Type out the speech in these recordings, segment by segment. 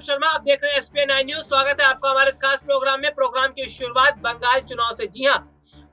शर्मा, आप देख रहे हैं एसपीएन 9 न्यूज। स्वागत है आपका हमारे इस खास प्रोग्राम में। प्रोग्राम की शुरुआत बंगाल चुनाव से। जी हां,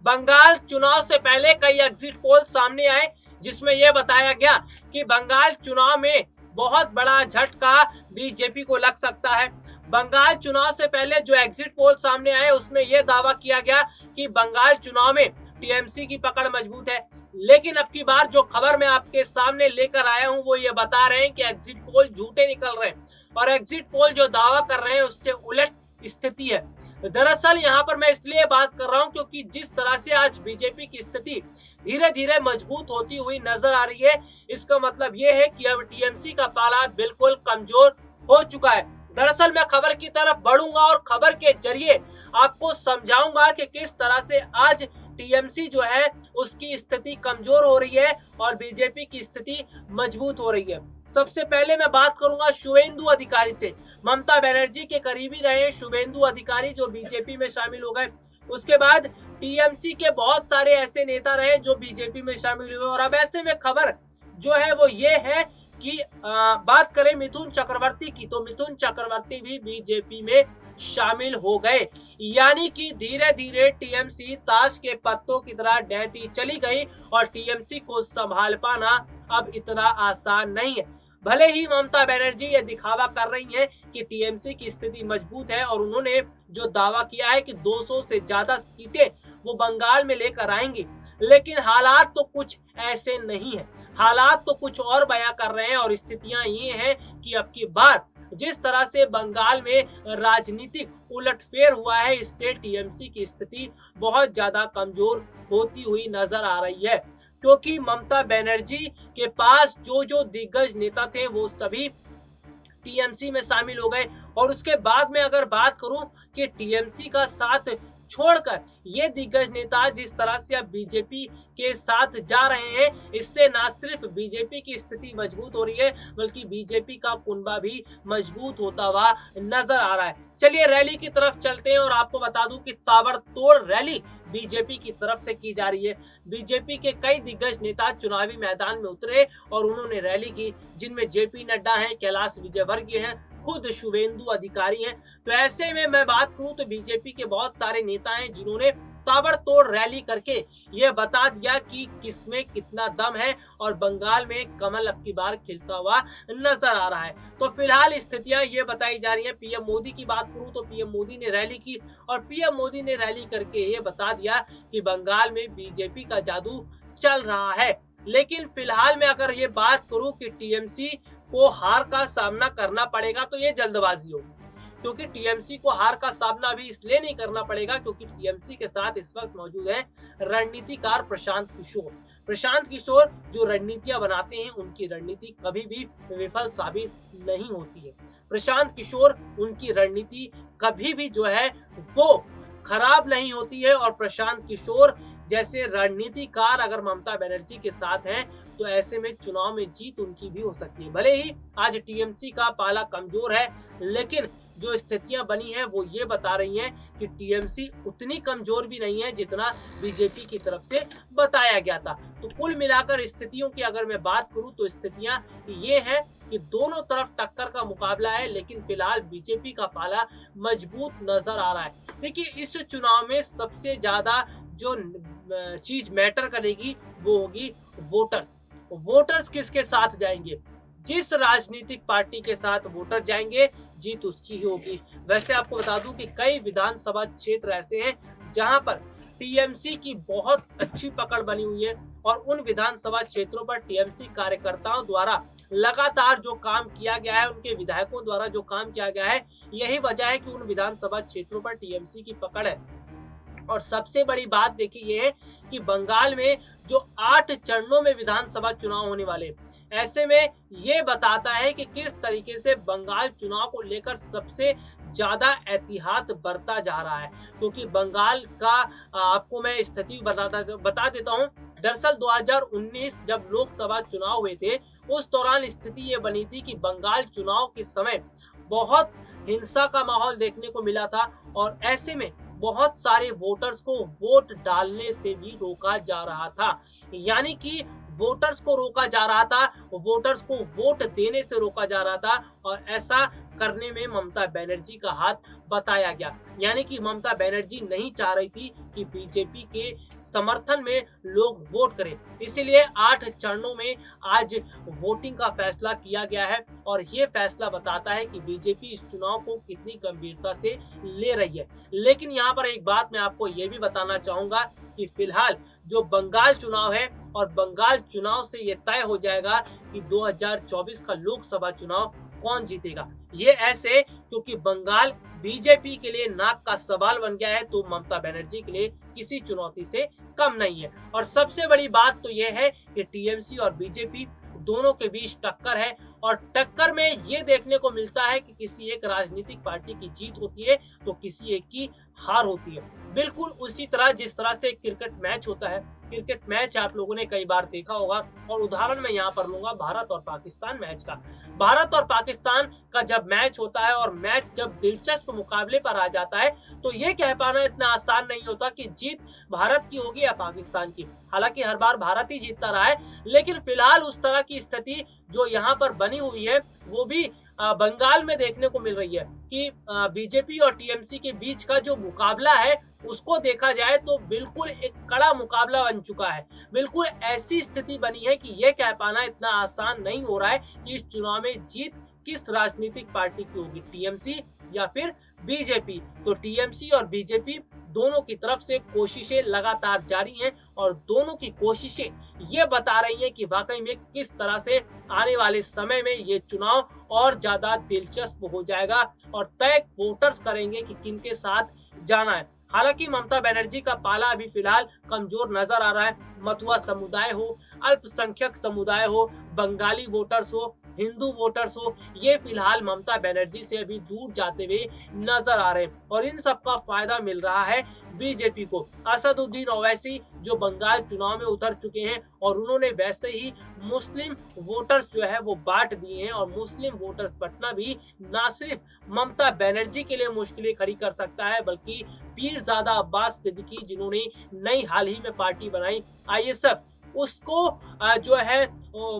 बंगाल चुनाव से पहले कई एग्जिट पोल सामने आए जिसमें यह बताया गया कि बंगाल चुनाव में बहुत बड़ा झटका बीजेपी को लग सकता है। बंगाल चुनाव से पहले जो एग्जिट पोल सामने आए उसमें यह दावा किया गया कि बंगाल चुनाव में टीएमसी की पकड़ मजबूत है, लेकिन अब की बार जो खबर मैं आपके सामने लेकर आया हूं वो ये बता रहे हैं कि एग्जिट पोल झूठे निकल रहे हैं और एग्जिट पोल जो दावा कर रहे हैं उससे उलट स्थिति है। दरअसल यहाँ पर मैं इसलिए बात कर रहा हूँ क्योंकि जिस तरह से आज बीजेपी की स्थिति धीरे धीरे मजबूत होती हुई नजर आ रही है, इसका मतलब ये है कि अब टीएमसी का पाला बिल्कुल कमजोर हो चुका है। दरअसल मैं खबर की तरफ बढ़ूंगा और खबर के जरिए आपको समझाऊंगा कि किस तरह से आज टीएमसी जो है उसकी स्थिति कमजोर हो रही है और बीजेपी की स्थिति मजबूत हो रही है। सबसे पहले मैं बात करूंगा शुवेंदु अधिकारी से। ममता बनर्जी के करीबी रहे शुवेंदु अधिकारी जो बीजेपी में शामिल हो गए। उसके बाद टीएमसी के बहुत सारे ऐसे नेता रहे जो बीजेपी में शामिल हुए और अब ऐसे में खबर जो है वो ये है कि बात करें मिथुन चक्रवर्ती की, तो मिथुन चक्रवर्ती भी बीजेपी में शामिल हो गए। यानी कि धीरे धीरे टीएमसी ताश के पत्तों की तरह ढहती चली गई और टीएमसी को संभाल पाना अब इतना आसान नहीं है। भले ही ममता बनर्जी ये दिखावा कर रही हैं कि टीएमसी की स्थिति मजबूत है और उन्होंने जो दावा किया है कि 200 से ज्यादा सीटें वो बंगाल में लेकर आएंगी, लेकिन हालात तो कुछ ऐसे नहीं है। हालात तो कुछ और बयां कर रहे हैं और स्थितियां ये हैं कि अब की बार जिस तरह से बंगाल में राजनीतिक उलटफेर हुआ है, इससे टीएमसी की स्थिति बहुत ज्यादा कमजोर होती हुई नजर आ रही है, क्योंकि ममता बनर्जी के पास जो जो दिग्गज नेता थे वो सभी टीएमसी में शामिल हो गए। और उसके बाद में अगर बात करूं कि टीएमसी का साथ छोड़कर ये दिग्गज नेता जिस तरह से अब बीजेपी के साथ जा रहे हैं, इससे ना सिर्फ बीजेपी की स्थिति मजबूत हो रही है बल्कि बीजेपी का कुनबा भी मजबूत होता हुआ नजर आ रहा है। चलिए रैली की तरफ चलते हैं और आपको बता दूं कि ताबड़तोड़ रैली बीजेपी की तरफ से की जा रही है। बीजेपी के कई दिग्गज नेता चुनावी मैदान में उतरे और उन्होंने रैली की, जिनमें जेपी नड्डा हैं, कैलाश विजयवर्गीय हैं, खुद शुवेंदु अधिकारी हैं। तो ऐसे में मैं बात करूं तो बीजेपी के बहुत सारे नेता हैं जिन्होंने ताबड़तोड़ रैली करके यह बता दिया कि किसमें कितना दम है और बंगाल में कमल अब की बार खिलता हुआ नजर आ रहा है। तो फिलहाल स्थितियां ये बताई जा रही हैं। पीएम मोदी की बात करूं तो पीएम मोदी ने रैली की और पीएम मोदी ने रैली करके ये बता दिया कि बंगाल में बीजेपी का जादू चल रहा है। लेकिन फिलहाल मैं अगर ये बात करूं कि टीएमसी को हार का सामना करना पड़ेगा तो ये जल्दबाजी होगी, क्योंकि टीएमसी को हार का सामना भी इसलिए नहीं करना पड़ेगा क्योंकि टीएमसी के साथ इस वक्त मौजूद है रणनीतिकार प्रशांत किशोर। प्रशांत किशोर जो रणनीतियां बनाते हैं उनकी रणनीति कभी भी विफल साबित नहीं होती है। प्रशांत किशोर उनकी रणनीति कभी भी जो है वो खराब नहीं होती है और प्रशांत किशोर जैसे रणनीतिकार अगर ममता बनर्जी के साथ हैं तो ऐसे में चुनाव में जीत उनकी भी हो सकती है। भले ही आज टीएमसी का पाला कमजोर है, लेकिन जो स्थितियां बनी हैं वो ये बता रही हैं कि टीएमसी उतनी कमजोर भी नहीं है जितना बीजेपी की तरफ से बताया गया था। तो कुल मिलाकर स्थितियों की अगर मैं बात करूं तो स्थितियां ये हैं कि दोनों तरफ टक्कर का मुकाबला है, लेकिन फिलहाल बीजेपी का पाला मजबूत नजर आ रहा है। देखिए इस चुनाव में सबसे ज्यादा जो चीज मैटर करेगी वो होगी वोटर्स। वोटर्स किसके साथ जाएंगे, जिस राजनीतिक पार्टी के साथ वोटर जाएंगे जीत उसकी ही होगी। वैसे आपको बता दूं कि कई विधानसभा क्षेत्र ऐसे हैं जहां पर टीएमसी की बहुत अच्छी पकड़ बनी हुई है और उन विधानसभा क्षेत्रों पर टीएमसी कार्यकर्ताओं द्वारा लगातार जो काम किया गया है, उनके विधायकों द्वारा जो काम किया गया है, यही वजह है कि उन विधानसभा क्षेत्रों पर टीएमसी की पकड़ है। और सबसे बड़ी बात देखिए ये है कि बंगाल में जो 8 चरणों में विधानसभा चुनाव होने वाले, ऐसे में ये बताता है कि किस तरीके से बंगाल चुनाव को लेकर सबसे ज्यादा एहतियात बरता जा रहा है। क्योंकि बंगाल का आपको मैं स्थिति बता देता हूँ। दरअसल 2019 जब लोकसभा चुनाव हुए थे उस दौरान स्थिति ये बनी थी कि बंगाल चुनाव के समय बहुत हिंसा का माहौल देखने को मिला था और ऐसे में बहुत सारे वोटर्स को वोट डालने से भी रोका जा रहा था। यानी कि वोटर्स को रोका जा रहा था, वोटर्स को वोट देने से रोका जा रहा था और ऐसा करने में ममता बनर्जी का हाथ बताया गया। यानी कि ममता बनर्जी नहीं चाह रही थी कि बीजेपी के समर्थन में लोग वोट करें, इसीलिए 8 चरणों में आज वोटिंग का फैसला किया गया है और ये फैसला बताता है कि बीजेपी इस चुनाव को कितनी गंभीरता से ले रही है। लेकिन यहाँ पर एक बात मैं आपको ये भी बताना चाहूंगा कि फिलहाल जो बंगाल चुनाव है और बंगाल चुनाव से ये तय हो जाएगा कि 2024 का लोकसभा चुनाव कौन जीतेगा। ये ऐसे क्योंकि बंगाल बीजेपी के लिए नाक का सवाल बन गया है, तो ममता बनर्जी के लिए किसी चुनौती से कम नहीं है। और सबसे बड़ी बात तो ये है कि टीएमसी और बीजेपी दोनों के बीच टक्कर है और टक्कर में ये देखने को मिलता है कि किसी एक राजनीतिक पार्टी की जीत होती है तो किसी एक की हार होती है। बिल्कुल उसी तरह जिस तरह से क्रिकेट मैच होता है, क्रिकेट मैच आप लोगों ने कई बार देखा होगा और उदाहरण मैं यहाँ पर लूंगा भारत और पाकिस्तान मैच का। भारत और पाकिस्तान का जब मैच होता है और मैच जब दिलचस्प मुकाबले पर आ जाता है तो ये कह पाना इतना आसान नहीं होता कि जीत भारत की होगी या पाकिस्तान की। हालांकि हर बार भारत ही जीतता रहा है, लेकिन फिलहाल उस तरह की स्थिति जो यहाँ पर बनी हुई है वो भी बंगाल में देखने को मिल रही है कि बीजेपी और टीएमसी के बीच का जो मुकाबला है उसको देखा जाए तो बिल्कुल एक कड़ा मुकाबला बन चुका है। बिल्कुल ऐसी स्थिति बनी है कि यह कह पाना इतना आसान नहीं हो रहा है कि इस चुनाव में जीत किस राजनीतिक पार्टी की होगी, टीएमसी या फिर बीजेपी। तो टीएमसी और बीजेपी दोनों की तरफ से कोशिशें लगातार जारी हैं और दोनों की कोशिशें ये बता रही हैं कि वाकई में किस तरह से आने वाले समय में ये चुनाव और ज्यादा दिलचस्प हो जाएगा और तय वोटर्स करेंगे कि किनके साथ जाना है। हालांकि ममता बनर्जी का पाला अभी फिलहाल कमजोर नजर आ रहा है। मथुआ समुदाय हो, अल्पसंख्यक समुदाय हो, बंगाली वोटर्स हो, हिंदू वोटर्स हो, ये फिलहाल ममता बनर्जी से अभी दूर जाते हुए नजर आ रहे हैं और इन सब का फायदा मिल रहा है बीजेपी को। असदुद्दीन ओवैसी जो बंगाल चुनाव में उतर चुके हैं और उन्होंने वैसे ही मुस्लिम वोटर्स जो है वो बांट दिए हैं और मुस्लिम वोटर्स बंटना भी ना सिर्फ ममता बनर्जी के लिए मुश्किलें खड़ी कर सकता है बल्कि पीरजादा अब्बास सिद्दीकी जिन्होंने नई हाल ही में पार्टी बनाई आईएसएफ, उसको जो है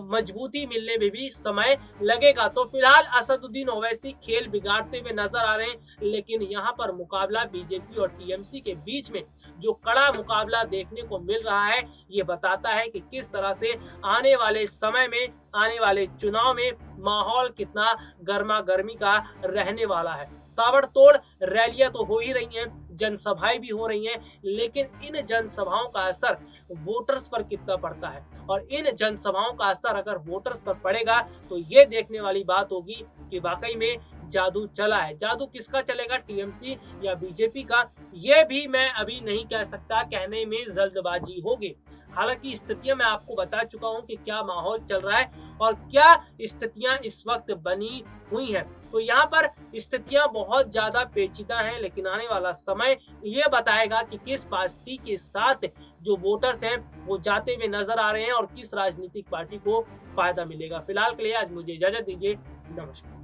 मजबूती मिलने में भी समय लगेगा। तो फिलहाल असदुद्दीन ओवैसी खेल बिगाड़ते हुए नजर आ रहे हैं, लेकिन यहाँ पर मुकाबला बीजेपी और टीएमसी के बीच में जो कड़ा मुकाबला देखने को मिल रहा है ये बताता है कि किस तरह से आने वाले समय में, आने वाले चुनाव में माहौल कितना गर्मा गर्मी का रहने वाला है। ताबड़तोड़ रैलियां तो हो ही रही हैं, जनसभाएं भी हो रही हैं, लेकिन इन जनसभाओं का असर वोटर्स पर कितना पड़ता है और इन जनसभाओं का असर अगर वोटर्स पर पड़ेगा तो ये देखने वाली बात होगी कि वाकई में जादू चला है। जादू किसका चलेगा, टीएमसी या बीजेपी का, ये भी मैं अभी नहीं कह सकता, कहने में जल्दबाजी होगी। हालांकि स्थितियां मैं आपको बता चुका हूं कि क्या माहौल चल रहा है और क्या स्थितियां इस वक्त बनी हुई हैं। तो यहाँ पर स्थितियां बहुत ज्यादा पेचीदा हैं, लेकिन आने वाला समय ये बताएगा कि किस पार्टी के साथ जो वोटर्स हैं वो जाते हुए नजर आ रहे हैं और किस राजनीतिक पार्टी को फायदा मिलेगा। फिलहाल के लिए आज मुझे इजाजत दीजिए, नमस्कार।